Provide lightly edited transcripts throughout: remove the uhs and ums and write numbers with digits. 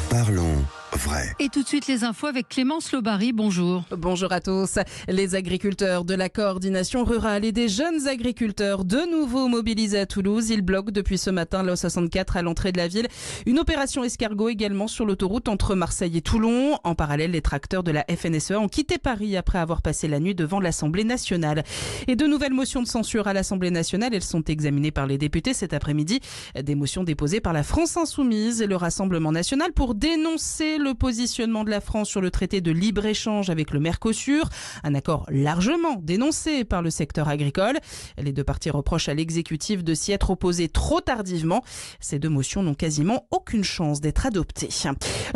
Parlons vrai. Et tout de suite les infos avec Clémence Lobary, bonjour. Bonjour à tous. Les agriculteurs de la coordination rurale et des jeunes agriculteurs de nouveau mobilisés à Toulouse. Ils bloquent depuis ce matin l'A64 à l'entrée de la ville. Une opération escargot également sur l'autoroute entre Marseille et Toulon. En parallèle, les tracteurs de la FNSEA ont quitté Paris après avoir passé la nuit devant l'Assemblée nationale. Et de nouvelles motions de censure à l'Assemblée nationale. Elles sont examinées par les députés cet après-midi. Des motions déposées par la France Insoumise et le Rassemblement national pour dénoncer le positionnement de la France sur le traité de libre-échange avec le Mercosur, un accord largement dénoncé par le secteur agricole. Les deux partis reprochent à l'exécutif de s'y être opposé trop tardivement. Ces deux motions n'ont quasiment aucune chance d'être adoptées.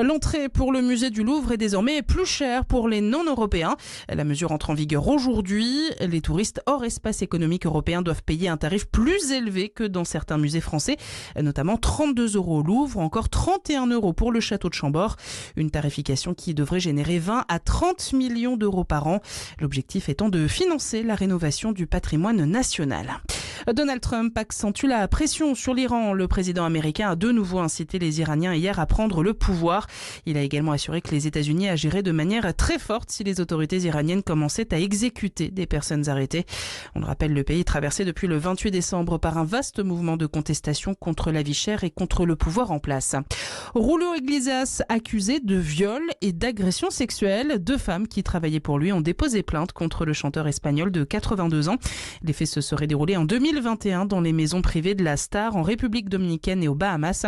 L'entrée pour le musée du Louvre est désormais plus chère pour les non-européens. La mesure entre en vigueur aujourd'hui. Les touristes hors espace économique européen doivent payer un tarif plus élevé que dans certains musées français, notamment 32 € au Louvre ou encore 31 € pour le château de Chambord. Une tarification qui devrait générer 20 à 30 millions d'euros par an. L'objectif étant de financer la rénovation du patrimoine national. Donald Trump accentue la pression sur l'Iran. Le président américain a de nouveau incité les Iraniens hier à prendre le pouvoir. Il a également assuré que les États-Unis agiraient de manière très forte si les autorités iraniennes commençaient à exécuter des personnes arrêtées. On le rappelle, le pays est traversé depuis le 28 décembre par un vaste mouvement de contestation contre la vie chère et contre le pouvoir en place. Julio Iglesias accusé de viol et d'agression sexuelle. Deux femmes qui travaillaient pour lui ont déposé plainte contre le chanteur espagnol de 82 ans. Les faits se seraient déroulés en 2021 dans les maisons privées de la star en République dominicaine et aux Bahamas.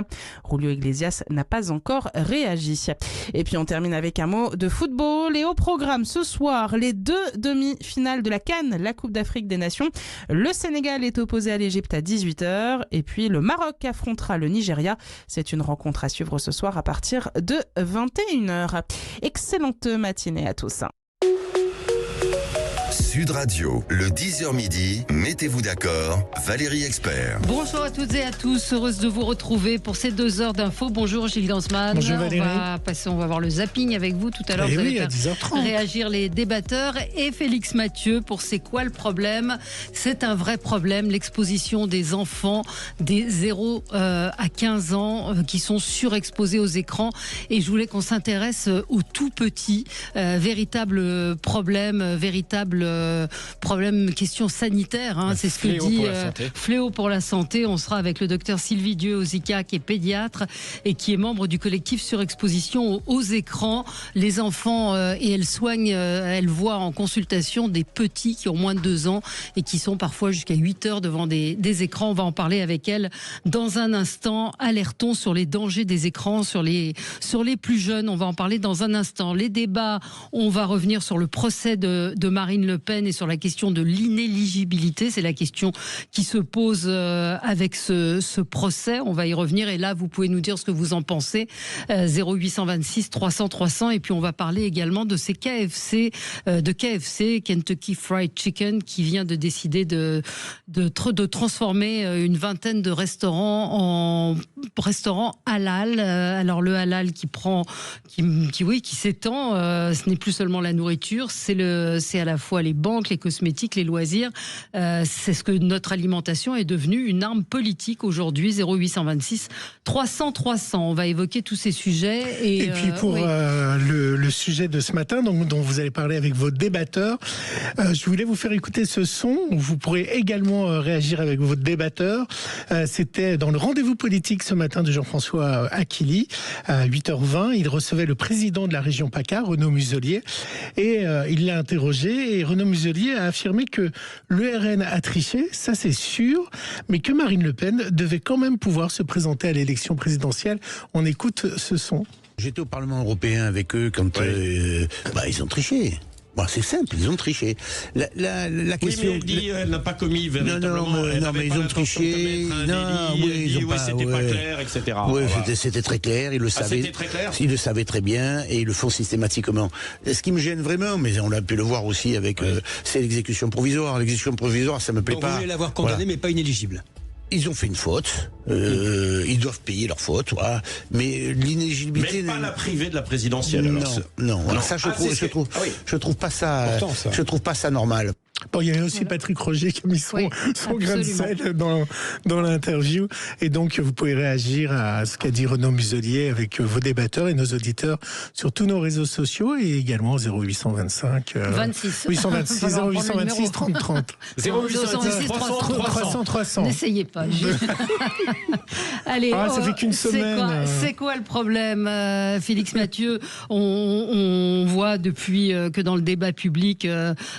Julio Iglesias n'a pas encore réagi. Et puis on termine avec un mot de football. Et au programme ce soir, les deux demi-finales de la CAN, la Coupe d'Afrique des Nations. Le Sénégal est opposé à l'Égypte à 18h. Et puis le Maroc affrontera le Nigeria. C'est une rencontre à suivre ce soir à partir de 21h. Excellente matinée à tous. Sud Radio, le 10h midi, mettez-vous d'accord, Valérie Expert. Bonjour à toutes et à tous, heureuse de vous retrouver pour ces 2 heures d'infos. Bonjour Gilles Gansman. Bonjour Valérie. On va voir le zapping avec vous tout à l'heure. Vous allez à 10h30. Réagir les débatteurs et Félix Mathieu pour c'est quoi le problème. C'est un vrai problème, l'exposition des enfants des 0 à 15 ans qui sont surexposés aux écrans. Et je voulais qu'on s'intéresse aux tout petits, véritable problème, question sanitaire, hein, c'est ce que dit Fléau pour la santé. On sera avec le docteur Sylvie Dieu-Ozika qui est pédiatre et qui est membre du collectif Surexposition aux écrans. Les enfants, et elle soigne, elle voit en consultation des petits qui ont moins de 2 ans et qui sont parfois jusqu'à 8 heures devant des écrans. On va en parler avec elle dans un instant. Alertons sur les dangers des écrans, sur les plus jeunes. On va en parler dans un instant. Les débats, on va revenir sur le procès de Marine Le Pen et sur la question de l'inéligibilité. C'est la question qui se pose avec ce procès. On va y revenir et là, vous pouvez nous dire ce que vous en pensez. 0826 300 300. Et puis, on va parler également de ces KFC, Kentucky Fried Chicken, qui vient de décider de transformer une vingtaine de restaurants en restaurants halal. Alors, le halal qui s'étend, ce n'est plus seulement la nourriture, c'est à la fois les banques, les cosmétiques, les loisirs. C'est ce que notre alimentation est devenue une arme politique aujourd'hui. 0826 300 300. On va évoquer tous ces sujets. Et puis pour le sujet de ce matin, dont vous allez parler avec vos débatteurs, je voulais vous faire écouter ce son où vous pourrez également réagir avec votre débatteur. C'était dans le rendez-vous politique ce matin de Jean-François Aquili à 8h20. Il recevait le président de la région PACA, Renaud Muselier, et il l'a interrogé. Et Renaud Muselier a affirmé que le RN a triché, ça c'est sûr, mais que Marine Le Pen devait quand même pouvoir se présenter à l'élection présidentielle. On écoute ce son. J'étais au Parlement européen avec eux quand ils ont triché. Bon, c'est simple, ils ont triché. La question. Oui, mais elle n'a pas commis véritablement. Non, mais ils ont triché. C'était pas clair, etc. Oui, c'était très clair. Ils le savaient. C'était très clair. Ils le savaient très bien et ils le font systématiquement. Ce qui me gêne vraiment, mais on a pu le voir aussi avec, c'est l'exécution provisoire. L'exécution provisoire, ça me plaît pas. Vous voulez l'avoir condamné, mais pas inéligible. Ils ont fait une faute, ils doivent payer leur faute, voilà. Mais l'inéligibilité... Mais pas la privée de la présidentielle, alors. Non. Alors ça, je trouve pas ça normal. Bon, il y a aussi Patrick Roger qui a mis son grain de sel dans l'interview. Et donc, vous pouvez réagir à ce qu'a dit Renaud Muselier avec vos débatteurs et nos auditeurs sur tous nos réseaux sociaux et également 0825 0826 30 30. 0826 300 300. N'essayez pas. Allez, ça fait qu'une semaine. C'est quoi le problème, Félix Mathieu? On voit depuis que dans le débat public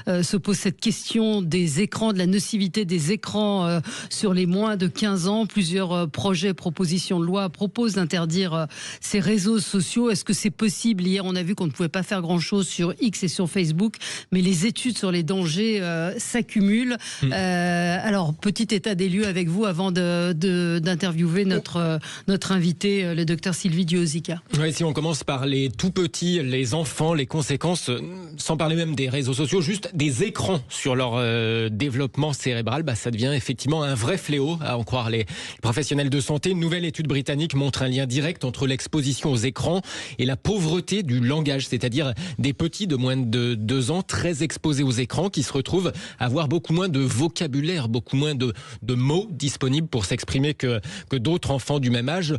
se pose cette question des écrans, de la nocivité des écrans sur les moins de 15 ans. Plusieurs projets, propositions de loi proposent d'interdire ces réseaux sociaux. Est-ce que c'est possible? Hier, on a vu qu'on ne pouvait pas faire grand-chose sur X et sur Facebook, mais les études sur les dangers s'accumulent. Alors, petit état des lieux avec vous avant d'interviewer notre invité, le docteur Sylvie Duosica. Oui, si on commence par les tout petits, les enfants, les conséquences, sans parler même des réseaux sociaux, juste des écrans sur leur développement cérébral, ça devient effectivement un vrai fléau, à en croire les professionnels de santé. Une nouvelle étude britannique montre un lien direct entre l'exposition aux écrans et la pauvreté du langage, c'est-à-dire des petits de moins de 2 ans très exposés aux écrans qui se retrouvent à avoir beaucoup moins de vocabulaire, beaucoup moins de mots disponibles pour s'exprimer que d'autres enfants du même âge.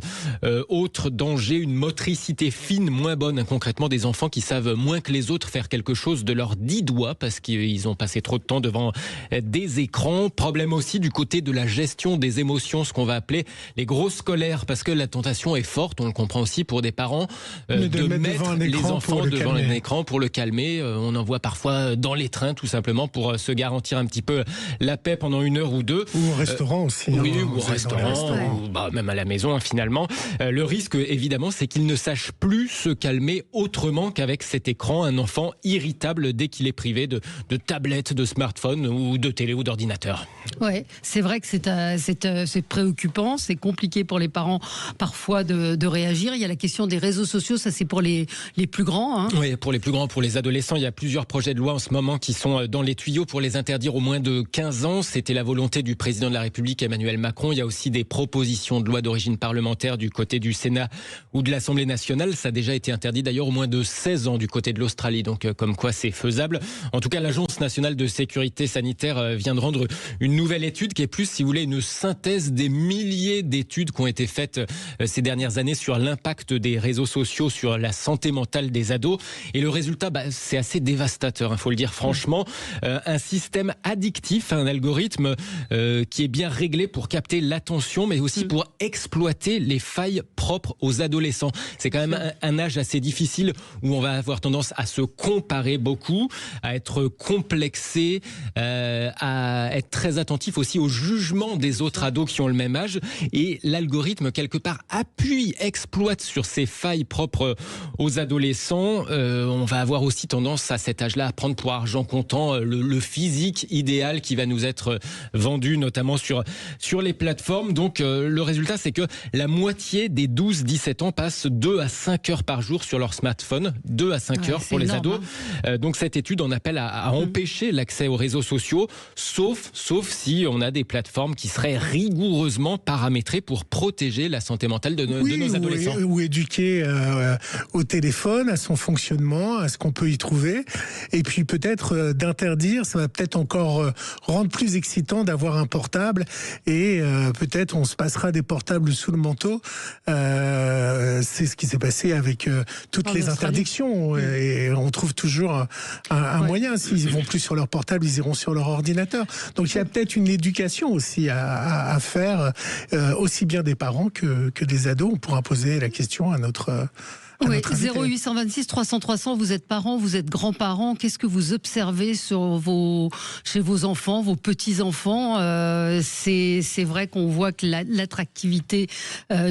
Autre danger, une motricité fine moins bonne. Concrètement, des enfants qui savent moins que les autres faire quelque chose de leurs 10 doigts parce qu'ils ont passé trop de temps devant des écrans. Problème aussi du côté de la gestion des émotions, ce qu'on va appeler les grosses colères, parce que la tentation est forte, on le comprend aussi pour des parents, de mettre les enfants devant un écran pour le calmer. On en voit parfois dans les trains, tout simplement, pour se garantir un petit peu la paix pendant 1 heure ou 2. Ou au restaurant aussi. Oui, ou au restaurant, ou même à la maison, finalement. Le risque, évidemment, c'est qu'il ne sache plus se calmer autrement qu'avec cet écran. Un enfant irritable dès qu'il est privé de tablette, de smartphone ou de télé ou d'ordinateur. Ouais, c'est vrai que c'est préoccupant, c'est compliqué pour les parents parfois de réagir. Il y a la question des réseaux sociaux, ça c'est pour les plus grands. Hein. Oui, pour les plus grands, pour les adolescents, il y a plusieurs projets de loi en ce moment qui sont dans les tuyaux pour les interdire au moins de 15 ans. C'était la volonté du président de la République Emmanuel Macron. Il y a aussi des propositions de loi d'origine parlementaire du côté du Sénat ou de l'Assemblée nationale. Ça a déjà été interdit d'ailleurs au moins de 16 ans du côté de l'Australie. Donc comme quoi c'est faisable. En tout cas, l'Agence nationale de sécurité sanitaire vient de rendre une nouvelle étude qui est plus, si vous voulez, une synthèse des milliers d'études qui ont été faites ces dernières années sur l'impact des réseaux sociaux sur la santé mentale des ados. Et le résultat, c'est assez dévastateur, il faut le dire franchement. Un système addictif, un algorithme qui est bien réglé pour capter l'attention, mais aussi pour exploiter les failles propres aux adolescents. C'est quand même un âge assez difficile où on va avoir tendance à se comparer beaucoup, à être complexé, à être très attentif aussi au jugement des autres ados qui ont le même âge. Et l'algorithme, quelque part, exploite sur ces failles propres aux adolescents. On va avoir aussi tendance à cet âge-là à prendre pour argent comptant le physique idéal qui va nous être vendu, notamment sur les plateformes. Donc le résultat, c'est que la moitié des 12-17 ans passent 2 à 5 heures par jour sur leur smartphone. 2 à 5 heures pour les ados. Donc cette étude en appelle à empêcher l'accès aux réseaux sociaux, sauf si on a des plateformes qui seraient rigoureusement paramétrées pour protéger la santé mentale de nos adolescents. Ou éduquer au téléphone, à son fonctionnement, à ce qu'on peut y trouver. Et puis peut-être d'interdire, ça va peut-être encore rendre plus excitant d'avoir un portable. Et peut-être on se passera des portables sous le manteau. C'est ce qui s'est passé avec toutes les interdictions. Et on trouve toujours un moyen. S'ils ne vont plus sur leur portable, ils iront sur leur ordinateur. Donc il y a peut-être une éducation aussi à faire, aussi bien des parents que des ados. On pourra poser la question à notre... Oui, 0826 300 300, vous êtes parents, vous êtes grands-parents, qu'est-ce que vous observez chez vos enfants, vos petits-enfants? C'est vrai qu'on voit que l'attractivité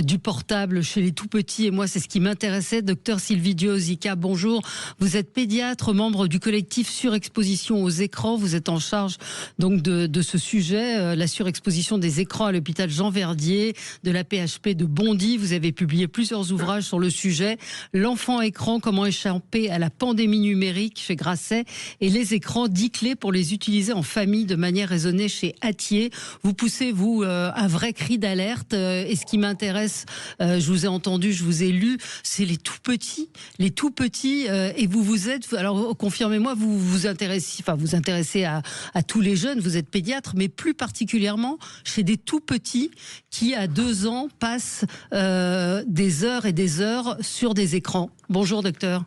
du portable chez les tout-petits, et moi c'est ce qui m'intéressait. Docteur Sylvie Duosica, bonjour. Vous êtes pédiatre, membre du collectif Surexposition aux écrans, vous êtes en charge donc de ce sujet, la surexposition des écrans à l'hôpital Jean Verdier, de la PHP de Bondy. Vous avez publié plusieurs ouvrages sur le sujet. L'enfant écran, comment échapper à la pandémie numérique chez Grasset et les écrans 10 clés pour les utiliser en famille de manière raisonnée chez Hatier. Vous poussez, vous, un vrai cri d'alerte. Et ce qui m'intéresse, je vous ai entendu, je vous ai lu, c'est les tout petits. Les tout petits, et vous êtes, alors confirmez-moi, vous vous intéressez à tous les jeunes, vous êtes pédiatre, mais plus particulièrement chez des tout petits qui, à 2 ans, passent des heures et des heures sur des écrans. Bonjour, docteur.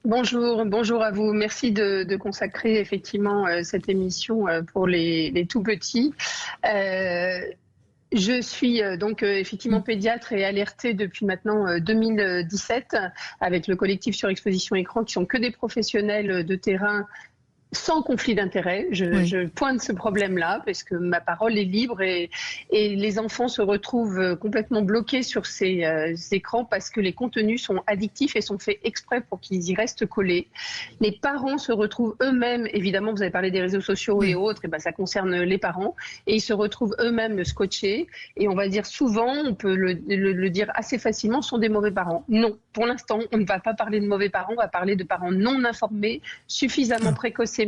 Bonjour à vous. Merci de consacrer effectivement cette émission pour les tout petits. Je suis donc effectivement pédiatre et alertée depuis maintenant 2017 avec le collectif Surexposition Écran qui sont que des professionnels de terrain sans conflit d'intérêt. Je pointe ce problème-là parce que ma parole est libre et les enfants se retrouvent complètement bloqués sur ces écrans parce que les contenus sont addictifs et sont faits exprès pour qu'ils y restent collés. Les parents se retrouvent eux-mêmes, évidemment vous avez parlé des réseaux sociaux et autres, et ben ça concerne les parents, et ils se retrouvent eux-mêmes scotchés et on va dire souvent, on peut le dire assez facilement, sont des mauvais parents. Non, pour l'instant on ne va pas parler de mauvais parents, on va parler de parents non informés, suffisamment précocement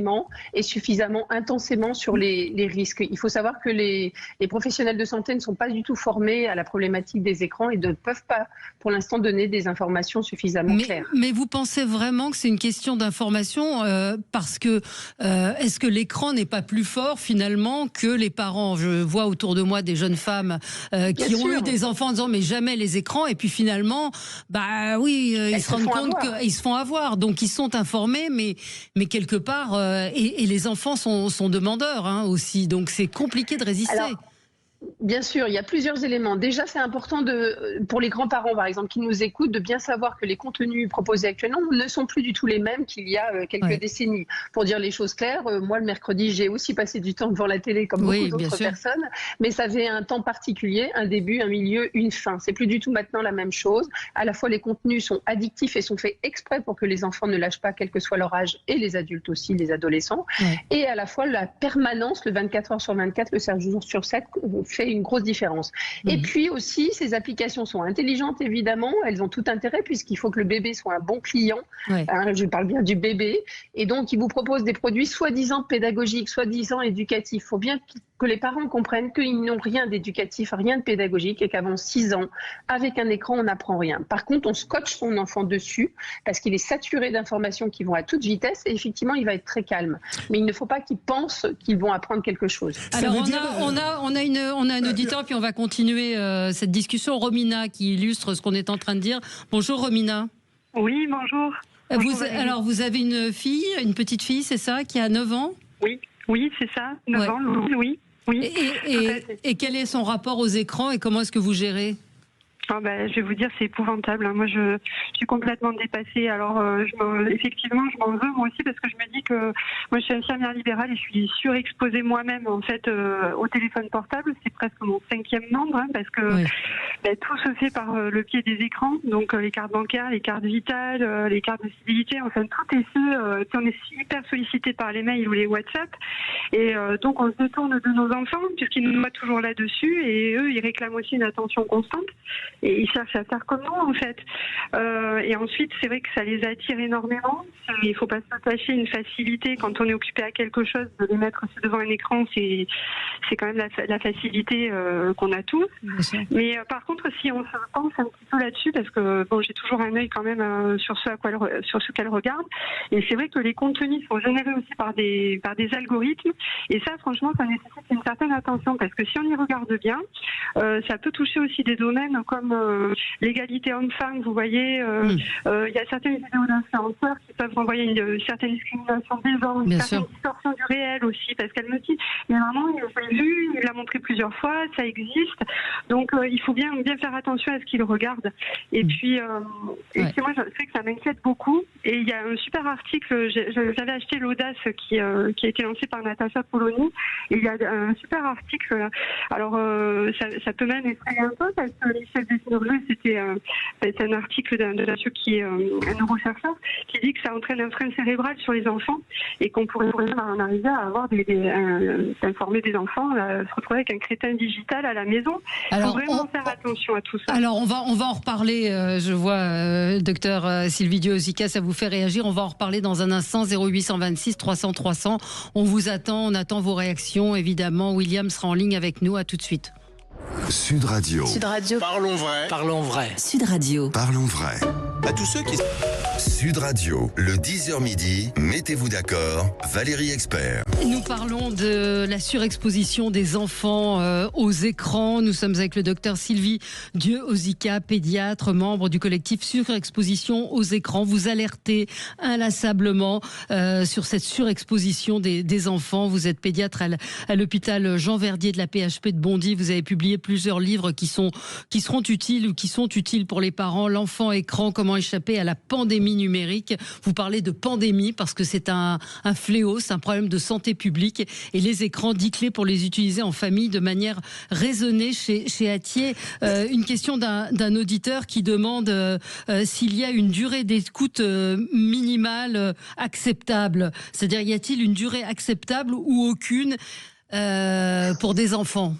et suffisamment intensément sur les risques. Il faut savoir que les professionnels de santé ne sont pas du tout formés à la problématique des écrans et ne peuvent pas, pour l'instant, donner des informations suffisamment claires. Mais vous pensez vraiment que c'est une question d'information parce que est-ce que l'écran n'est pas plus fort finalement que les parents? Je vois autour de moi des jeunes femmes qui ont eu des enfants en disant mais jamais les écrans, et puis finalement, bah oui, ils se rendent compte qu'ils se font avoir. Donc ils sont informés, mais quelque part... Et les enfants sont demandeurs aussi, donc c'est compliqué de résister. Alors, bien sûr, il y a plusieurs éléments. Déjà, c'est important pour les grands-parents, par exemple, qui nous écoutent, de bien savoir que les contenus proposés actuellement ne sont plus du tout les mêmes qu'il y a quelques décennies. Pour dire les choses claires, moi, le mercredi, j'ai aussi passé du temps devant la télé, comme beaucoup d'autres personnes, mais ça avait un temps particulier, un début, un milieu, une fin. C'est plus du tout maintenant la même chose. À la fois, les contenus sont addictifs et sont faits exprès pour que les enfants ne lâchent pas, quel que soit leur âge, et les adultes aussi, les adolescents. Et à la fois, la permanence, le 24 heures sur 24, le 7 jours sur 7, fait une grosse différence. Et puis aussi, ces applications sont intelligentes, évidemment. Elles ont tout intérêt puisqu'il faut que le bébé soit un bon client. Je parle bien du bébé. Et donc, ils vous proposent des produits soi-disant pédagogiques, soi-disant éducatifs. Il faut bien que les parents comprennent qu'ils n'ont rien d'éducatif, rien de pédagogique et qu'avant 6 ans, avec un écran, on n'apprend rien. Par contre, on scotche son enfant dessus parce qu'il est saturé d'informations qui vont à toute vitesse et effectivement, il va être très calme. Mais il ne faut pas qu'ils pensent qu'ils vont apprendre quelque chose. Alors, on a un auditeur, puis on va continuer cette discussion. Romina qui illustre ce qu'on est en train de dire. Bonjour Romina. Oui, bonjour. Alors vous avez une fille, une petite fille, c'est ça, qui a 9 ans? Oui, c'est ça, 9 ans, oui. Et quel est son rapport aux écrans et comment est-ce que vous gérez? Je vais vous dire, c'est épouvantable. Moi, je suis complètement dépassée. Alors, effectivement, je m'en veux moi aussi parce que je me dis que moi, je suis infirmière libérale et je suis surexposée moi-même en fait au téléphone portable. C'est presque mon 5e membre parce que tout se fait par le biais des écrans. Donc, les cartes bancaires, les cartes vitales, les cartes de fidélité, enfin, tout est fait. On est hyper sollicité par les mails ou les WhatsApp. Et donc, on se détourne de nos enfants puisqu'ils nous noient toujours là-dessus et eux, ils réclament aussi une attention constante. Et ils cherchent à faire comme nous, en fait. Et ensuite, c'est vrai que ça les attire énormément. Il ne faut pas s'attacher une facilité. Quand on est occupé à quelque chose, de les mettre devant un écran, c'est quand même la facilité qu'on a tous. Mais par contre, si on se pense un petit peu là-dessus, parce que j'ai toujours un œil quand même sur ce qu'elle regarde. Et c'est vrai que les contenus sont générés aussi par des algorithmes. Et ça, franchement, ça nécessite une certaine attention. Parce que si on y regarde bien, ça peut toucher aussi des domaines comme l'égalité homme-femme, vous voyez, il y a certaines vidéos d'influenceurs qui peuvent renvoyer une certaine discrimination des hommes, une certaine distorsion du réel aussi, parce qu'elle me dit, mais maman, je l'ai vu, il l'a montré plusieurs fois, ça existe, donc il faut bien faire attention à ce qu'il regarde. Et puis, moi, je sais que ça m'inquiète beaucoup, et il y a un super article, j'avais acheté l'Audace qui a été lancé par Natacha Polony, et il y a un super article, alors ça peut même effrayer un peu, parce que les chefs de nerveux, c'est un article d'un qui est un neurochercheur qui dit que ça entraîne un frein cérébral sur les enfants et qu'on pourrait vraiment en arriver à avoir d'informer des enfants, à se retrouver avec un crétin digital à la maison. Il faut vraiment faire attention à tout ça. Alors on va en reparler. Je vois, docteur Sylvie Dieu-Ozika, ça vous fait réagir. On va en reparler dans un instant. 0826 300 300. On vous attend. On attend vos réactions. Évidemment, William sera en ligne avec nous. À tout de suite. Sud Radio. Sud Radio. Parlons vrai. Parlons vrai. Sud Radio. Parlons vrai. À tous ceux qui... Sud Radio, le 10h midi, mettez-vous d'accord, Valérie Expert. Nous parlons de la surexposition des enfants aux écrans. Nous sommes avec le docteur Sylvie Dieu-Ozika, pédiatre, membre du collectif Surexposition aux écrans. Vous alertez inlassablement sur cette surexposition des enfants. Vous êtes pédiatre à l'hôpital Jean Verdier de la PHP de Bondy. Vous avez publié plusieurs livres qui seront utiles ou qui sont utiles pour les parents. L'enfant écran, comment échapper à la pandémie numérique. Vous parlez de pandémie parce que c'est un fléau, c'est un problème de santé publique et les écrans, 10 clés pour les utiliser en famille de manière raisonnée chez Atier. Une question d'un auditeur qui demande s'il y a une durée d'écoute minimale acceptable. C'est-à-dire, y a-t-il une durée acceptable ou aucune pour des enfants ?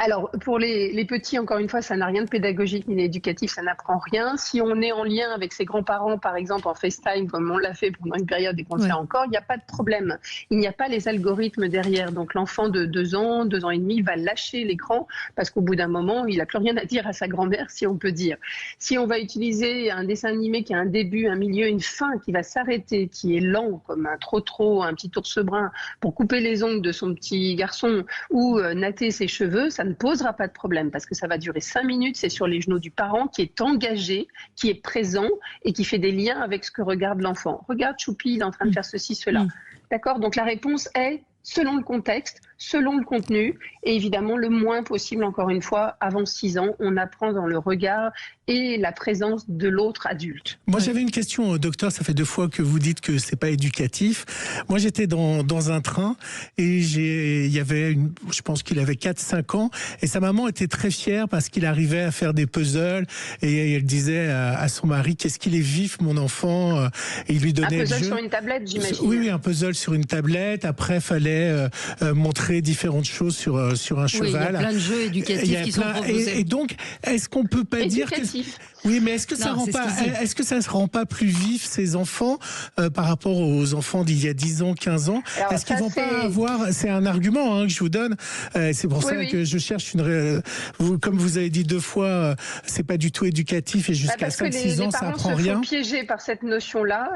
Alors, pour les petits, encore une fois, ça n'a rien de pédagogique ni d'éducatif, ça n'apprend rien. Si on est en lien avec ses grands-parents, par exemple en FaceTime, comme on l'a fait pendant une période et qu'on le fait encore, il n'y a pas de problème. Il n'y a pas les algorithmes derrière. Donc, l'enfant de 2 ans et demi va lâcher l'écran parce qu'au bout d'un moment, il n'a plus rien à dire à sa grand-mère, si on peut dire. Si on va utiliser un dessin animé qui a un début, un milieu, une fin, qui va s'arrêter, qui est lent, comme un trotro, un petit ours brun, pour couper les ongles de son petit garçon ou natter ses cheveux, ça ne posera pas de problème parce que ça va durer 5 minutes, c'est sur les genoux du parent qui est engagé, qui est présent et qui fait des liens avec ce que regarde l'enfant. Regarde Choupi, il est en train de faire ceci, cela. D'accord ? Donc la réponse est selon le contexte, selon le contenu et évidemment le moins possible, encore une fois, avant 6 ans, on apprend dans le regard et la présence de l'autre adulte. Moi, j'avais une question, docteur. Ça fait 2 fois que vous dites que c'est pas éducatif. Moi, j'étais dans un train et il y avait je pense qu'il avait 4-5 ans et sa maman était très fière parce qu'il arrivait à faire des puzzles et elle disait à son mari, qu'est-ce qu'il est vif, mon enfant. Et il lui donnait un puzzle sur une tablette, j'imagine. Oui, un puzzle sur une tablette. Après, il fallait montrer différentes choses sur un cheval. Il y a plein de jeux éducatifs qui sont proposés. Et donc, est-ce qu'on peut pas dire que... Oui, mais est-ce que ça ne rend pas plus vif ces enfants par rapport aux enfants d'il y a 10 ans, 15 ans? Est-ce qu'ils vont pas avoir... C'est un argument que je vous donne. C'est pour ça que je cherche comme vous avez dit 2 fois, c'est pas du tout éducatif et jusqu'à 5-6 ans, ça apprend rien. Les parents se font piéger par cette notion-là.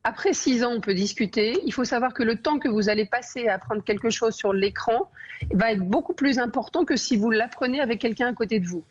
Après 6 ans, on peut discuter. Il faut savoir que le temps que vous allez passer à apprendre quelque chose sur l'écran va être beaucoup plus important que si vous l'apprenez avec quelqu'un à côté de vous.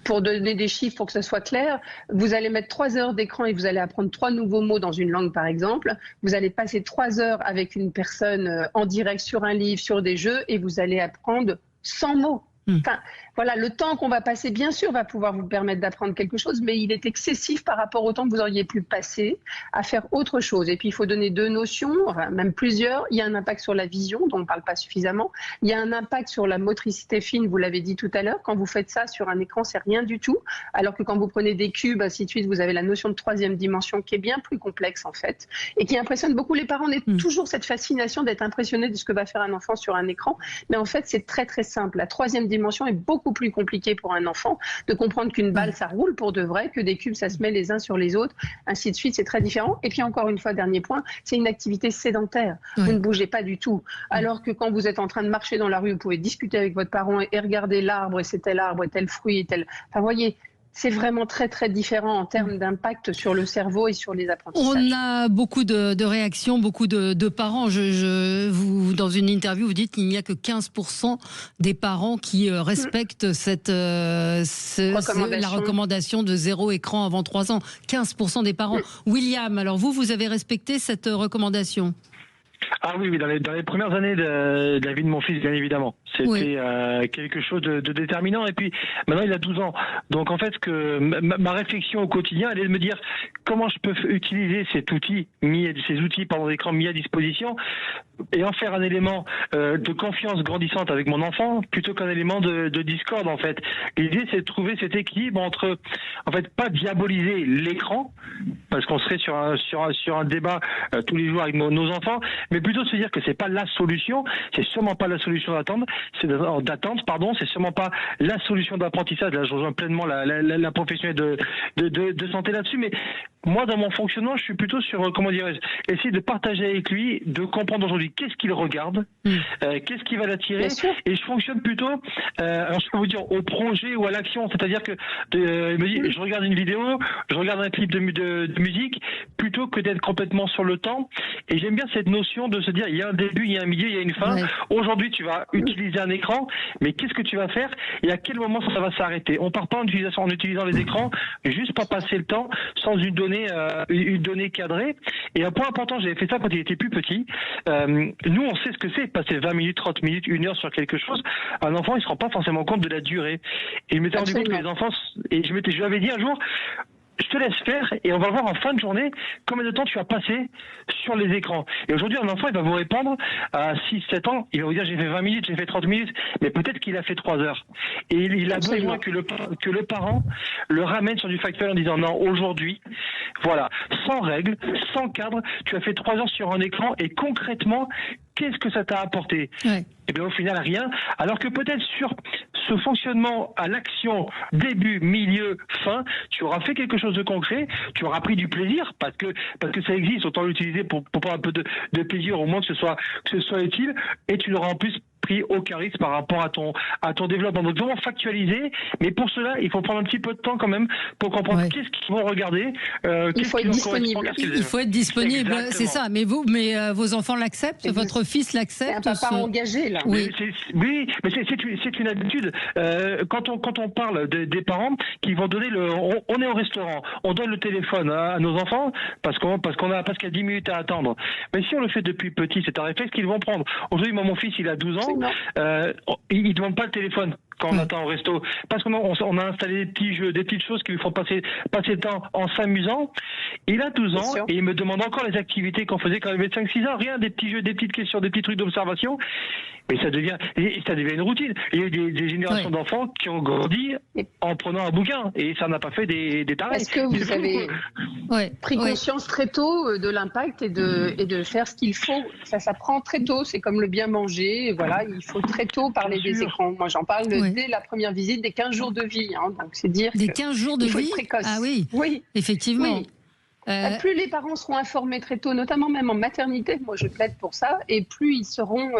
Pour donner des chiffres, pour que ce soit clair, vous allez mettre 3 heures d'écran et vous allez apprendre 3 nouveaux mots dans une langue, par exemple. Vous allez passer 3 heures avec une personne en direct sur un livre, sur des jeux, et vous allez apprendre 100 mots. Enfin, voilà, le temps qu'on va passer, bien sûr, va pouvoir vous permettre d'apprendre quelque chose, mais il est excessif par rapport au temps que vous auriez pu passer à faire autre chose. Et puis, il faut donner 2 notions, enfin, même plusieurs. Il y a un impact sur la vision, dont on ne parle pas suffisamment. Il y a un impact sur la motricité fine, vous l'avez dit tout à l'heure. Quand vous faites ça sur un écran, c'est rien du tout. Alors que quand vous prenez des cubes, ainsi de suite, vous avez la notion de 3e dimension qui est bien plus complexe, en fait, et qui impressionne beaucoup les parents. On a toujours cette fascination d'être impressionné de ce que va faire un enfant sur un écran. Mais en fait, c'est très, très simple. La 3e dimension est beaucoup plus compliquée pour un enfant de comprendre qu'une balle, ça roule pour de vrai, que des cubes, ça se met les uns sur les autres, ainsi de suite, c'est très différent. Et puis encore une fois, dernier point, c'est une activité sédentaire. Vous ne bougez pas du tout. Alors que quand vous êtes en train de marcher dans la rue, vous pouvez discuter avec votre parent et regarder l'arbre, et c'est tel arbre, et tel fruit, et tel... Enfin, voyez, c'est vraiment très très différent en termes d'impact sur le cerveau et sur les apprentissages. On a beaucoup de réactions, beaucoup de parents. Vous, dans une interview, vous dites qu'il n'y a que 15% des parents qui respectent la recommandation de 0 écran avant 3 ans. 15% des parents. William, alors vous avez respecté cette recommandation ? Ah oui, dans les premières années de la vie de mon fils, bien évidemment. C'était quelque chose de déterminant. Et puis, maintenant, il a 12 ans. Donc, en fait, ma réflexion au quotidien, elle est de me dire comment je peux utiliser ces outils d'écran mis à disposition et en faire un élément de confiance grandissante avec mon enfant plutôt qu'un élément de discorde, en fait. L'idée, c'est de trouver cet équilibre entre, en fait, pas diaboliser l'écran, parce qu'on serait sur un débat tous les jours avec nos enfants, mais plutôt se dire que c'est pas la solution, c'est sûrement pas la solution d'attendre, c'est sûrement pas la solution d'apprentissage. Là, je rejoins pleinement la professionnelle de santé là-dessus, mais moi, dans mon fonctionnement, je suis plutôt sur, essayer de partager avec lui, de comprendre aujourd'hui qu'est-ce qu'il regarde, qu'est-ce qui va l'attirer, et je fonctionne plutôt, alors je peux vous dire, au projet ou à l'action, c'est-à-dire que il me dit, je regarde une vidéo, je regarde un clip de musique, plutôt que d'être complètement sur le temps, et j'aime bien cette notion de se dire, il y a un début, il y a un milieu, il y a une fin. Aujourd'hui, tu vas utiliser un écran, mais qu'est-ce que tu vas faire et à quel moment ça va s'arrêter? On part pas en utilisant les écrans, juste pas passer le temps sans une donnée cadrée. Et un point important, j'avais fait ça quand il était plus petit. Nous, on sait ce que c'est, passer 20 minutes, 30 minutes, 1 heure sur quelque chose. Un enfant, il se rend pas forcément compte de la durée. Et je m'étais rendu compte que les enfants, et je lui avais dit un jour, je te laisse faire et on va voir en fin de journée combien de temps tu as passé sur les écrans. Et aujourd'hui, un enfant, il va vous répondre à 6-7 ans, il va vous dire j'ai fait 20 minutes, j'ai fait 30 minutes, mais peut-être qu'il a fait 3 heures. Et il a besoin que le parent le ramène sur du factuel en disant non, aujourd'hui, voilà, sans règles, sans cadre, tu as fait 3 heures sur un écran et concrètement, qu'est-ce que ça t'a apporté? Et bien au final, rien. Alors que peut-être sur ce fonctionnement à l'action, début, milieu, fin, tu auras fait quelque chose de concret, tu auras pris du plaisir, parce que ça existe, autant l'utiliser pour prendre un peu de plaisir, au moins que ce soit utile, et tu l'auras en plus pris aucun risque par rapport à ton développement. Donc vraiment factualiser, mais pour cela, il faut prendre un petit peu de temps quand même pour comprendre qu'est-ce qu'ils vont regarder. Il faut être disponible. Il faut être disponible, c'est ça. Mais vos enfants l'acceptent, votre fils l'accepte. C'est un papa engagé là. Oui, mais c'est une habitude. Quand on parle des parents qui vont donner on est au restaurant, on donne le téléphone à nos enfants parce qu'il y a 10 minutes à attendre. Mais si on le fait depuis petit, c'est un réflexe qu'ils vont prendre. Aujourd'hui, mon fils, il a 12 ans. Il ne demande pas le téléphone quand on attend au resto, parce qu'on a installé des petits jeux, des petites choses qui lui font passer le temps en s'amusant. Il a 12 ans et il me demande encore les activités qu'on faisait quand il avait 5-6 ans, rien, des petits jeux, des petites questions, des petits trucs d'observation. Mais ça devient une routine. Il y a eu des générations d'enfants qui ont grandi en prenant un bouquin et ça n'a pas fait des tarés. Est-ce que vous avez pris conscience très tôt de l'impact et de faire ce qu'il faut? Ça s'apprend très tôt, c'est comme le bien manger, voilà, il faut très tôt parler des écrans. Moi j'en parle dès la première visite, des 15 jours de vie, donc c'est dire des 15 jours de vie. Ah oui, effectivement. Oui. Plus les parents seront informés très tôt, notamment même en maternité, moi je plaide pour ça, et plus ils sauront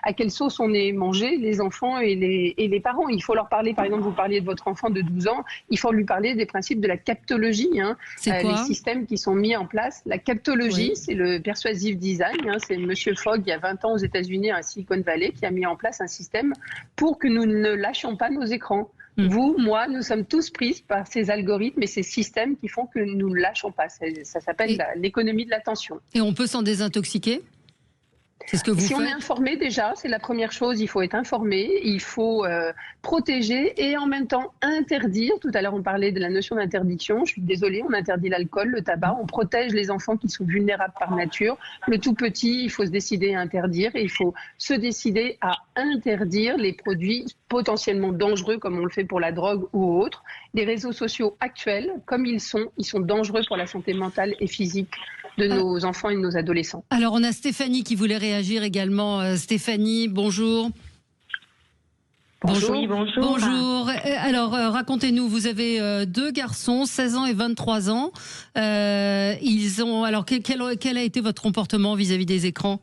à quelle sauce on est mangé, les enfants et les parents. Il faut leur parler, par exemple, vous parliez de votre enfant de 12 ans, il faut lui parler des principes de la captologie, les systèmes qui sont mis en place. La captologie, c'est le persuasive design, c'est Monsieur Fogg, il y a 20 ans aux États-Unis, à Silicon Valley, qui a mis en place un système pour que nous ne lâchions pas nos écrans. Vous, moi, nous sommes tous pris par ces algorithmes et ces systèmes qui font que nous ne lâchons pas. Ça s'appelle l'économie de l'attention. Et on peut s'en désintoxiquer ? C'est ce que vous faites ? Si on est informé déjà, c'est la première chose, il faut être informé, il faut protéger et en même temps interdire. Tout à l'heure, on parlait de la notion d'interdiction. Je suis désolée, on interdit l'alcool, le tabac, on protège les enfants qui sont vulnérables par nature. Le tout petit, il faut se décider à interdire et il faut se décider à interdire les produits potentiellement dangereux comme on le fait pour la drogue ou autre. Les réseaux sociaux actuels, comme ils sont dangereux pour la santé mentale et physique de nos enfants et de nos adolescents. Alors, on a Stéphanie qui voulait réagir également. Stéphanie, bonjour. Bonjour. Oui, bonjour. Bonjour. Alors, racontez-nous, vous avez 2 garçons, 16 ans et 23 ans. Alors, quel a été votre comportement vis-à-vis des écrans ?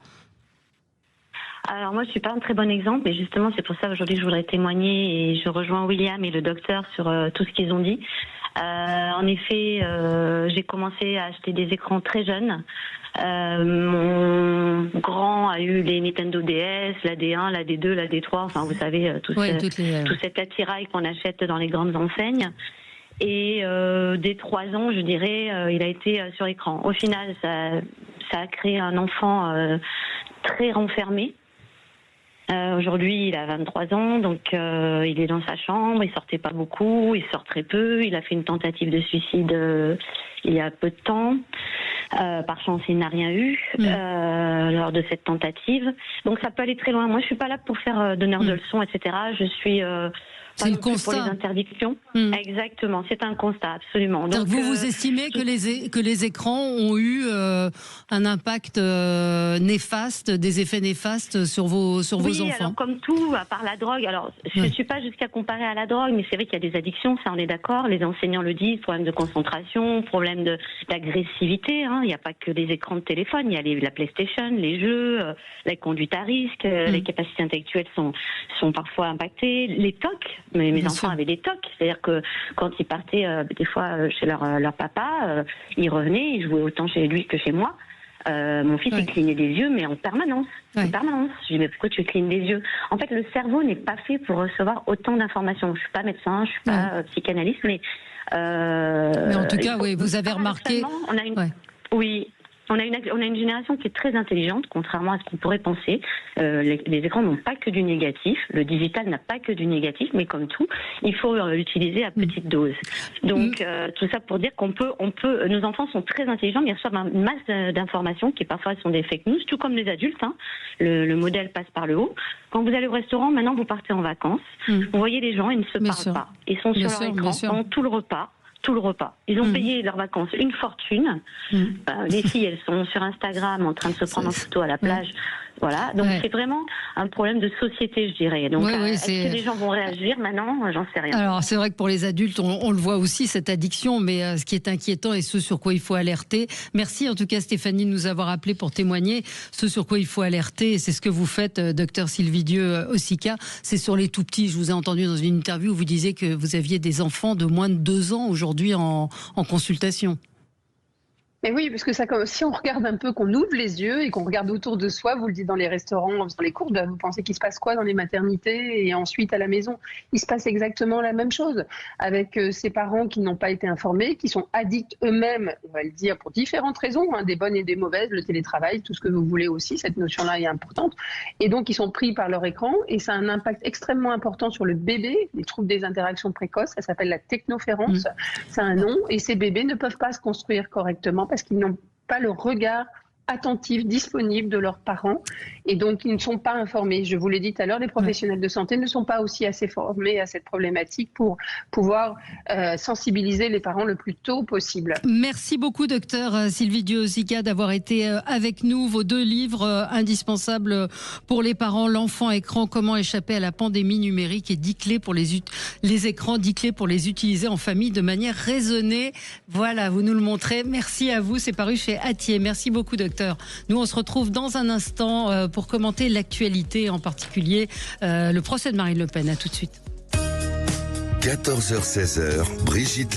Alors moi, je suis pas un très bon exemple, et justement, c'est pour ça qu'aujourd'hui, je voudrais témoigner, et je rejoins William et le docteur sur tout ce qu'ils ont dit. En effet, j'ai commencé à acheter des écrans très jeunes. Mon grand a eu les Nintendo DS, la D1, la D2, la D3, enfin vous savez, tout cet attirail qu'on achète dans les grandes enseignes. Et dès 3 ans, je dirais, il a été sur écran. Au final, ça a créé un enfant très renfermé. Aujourd'hui, il a 23 ans, donc il est dans sa chambre, il sortait pas beaucoup, il sort très peu. Il a fait une tentative de suicide il y a peu de temps. Par chance, il n'a rien eu lors de cette tentative. Donc ça peut aller très loin. Moi, je suis pas là pour faire donneur de leçons, etc. Je suis c'est le constat. Pour les interdictions. Exactement, c'est un constat, absolument. Donc vous estimez que les écrans ont eu un impact néfaste, des effets néfastes sur vos enfants. Alors comme tout, à part la drogue, alors je ne suis pas jusqu'à comparer à la drogue, mais c'est vrai qu'il y a des addictions, ça on est d'accord, les enseignants le disent, problème de concentration, problème d'agressivité, hein. Il n'y a pas que des écrans de téléphone, il y a la PlayStation, les jeux, la conduite à risque, les capacités intellectuelles sont parfois impactées, les TOC. Mes enfants avaient des TOC, c'est-à-dire que quand ils partaient des fois chez leur papa, ils revenaient, ils jouaient autant chez lui que chez moi. Mon fils il clignait des yeux, mais en permanence. En permanence. Je lui dis mais pourquoi tu clignes des yeux? En fait, le cerveau n'est pas fait pour recevoir autant d'informations. Je suis pas médecin, je suis pas psychanalyste, mais en tout cas, oui, vous avez remarqué. Oui. On a une génération qui est très intelligente, contrairement à ce qu'on pourrait penser. Les écrans n'ont pas que du négatif. Le digital n'a pas que du négatif, mais comme tout, il faut l'utiliser à petite dose. Donc, tout ça pour dire nos enfants sont très intelligents, mais ils reçoivent une masse d'informations qui parfois sont des fake news, tout comme les adultes. Hein. Le modèle passe par le haut. Quand vous allez au restaurant, maintenant vous partez en vacances, vous voyez les gens, ils ne se parlent pas. Ils sont sur leur écran pendant tout le repas. Ils ont payé leurs vacances une fortune. Les filles, elles sont sur Instagram en train de se prendre en photo à la plage. Voilà, donc c'est vraiment un problème de société, je dirais. Donc, est-ce que les gens vont réagir maintenant? J'en sais rien. Alors, c'est vrai que pour les adultes, on le voit aussi, cette addiction, mais ce qui est inquiétant et ce sur quoi il faut alerter. Merci en tout cas, Stéphanie, de nous avoir appelé pour témoigner. Ce sur quoi il faut alerter, c'est ce que vous faites, docteur Sylvie Dieu Osika, c'est sur les tout-petits. Je vous ai entendu dans une interview où vous disiez que vous aviez des enfants de moins de 2 ans aujourd'hui en consultation. Mais oui, parce que si on regarde un peu, qu'on ouvre les yeux et qu'on regarde autour de soi, vous le dites dans les restaurants, dans les cours, vous pensez qu'il se passe quoi dans les maternités et ensuite à la maison? Il se passe exactement la même chose avec ces parents qui n'ont pas été informés, qui sont addicts eux-mêmes, on va le dire, pour différentes raisons, hein, des bonnes et des mauvaises, le télétravail, tout ce que vous voulez aussi, cette notion-là est importante. Et donc, ils sont pris par leur écran et ça a un impact extrêmement important sur le bébé, les troubles des interactions précoces, ça s'appelle la technoférence, c'est un nom, et ces bébés ne peuvent pas se construire correctement parce qu'ils n'ont pas le regard attentif, disponible de leurs parents et donc ils ne sont pas informés. Je vous l'ai dit tout à l'heure, les professionnels de santé ne sont pas aussi assez formés à cette problématique pour pouvoir sensibiliser les parents le plus tôt possible. Merci beaucoup, docteur Sylvie Dieu Osika, d'avoir été avec nous. Vos 2 livres indispensables pour les parents, L'enfant écran, comment échapper à la pandémie numérique et 10 clés pour les écrans, 10 clés pour les utiliser en famille de manière raisonnée. Voilà, vous nous le montrez. Merci à vous, c'est paru chez Hatier. Merci beaucoup, docteur. Nous, on se retrouve dans un instant pour commenter l'actualité, en particulier le procès de Marine Le Pen. À tout de suite. 14h-16h, Brigitte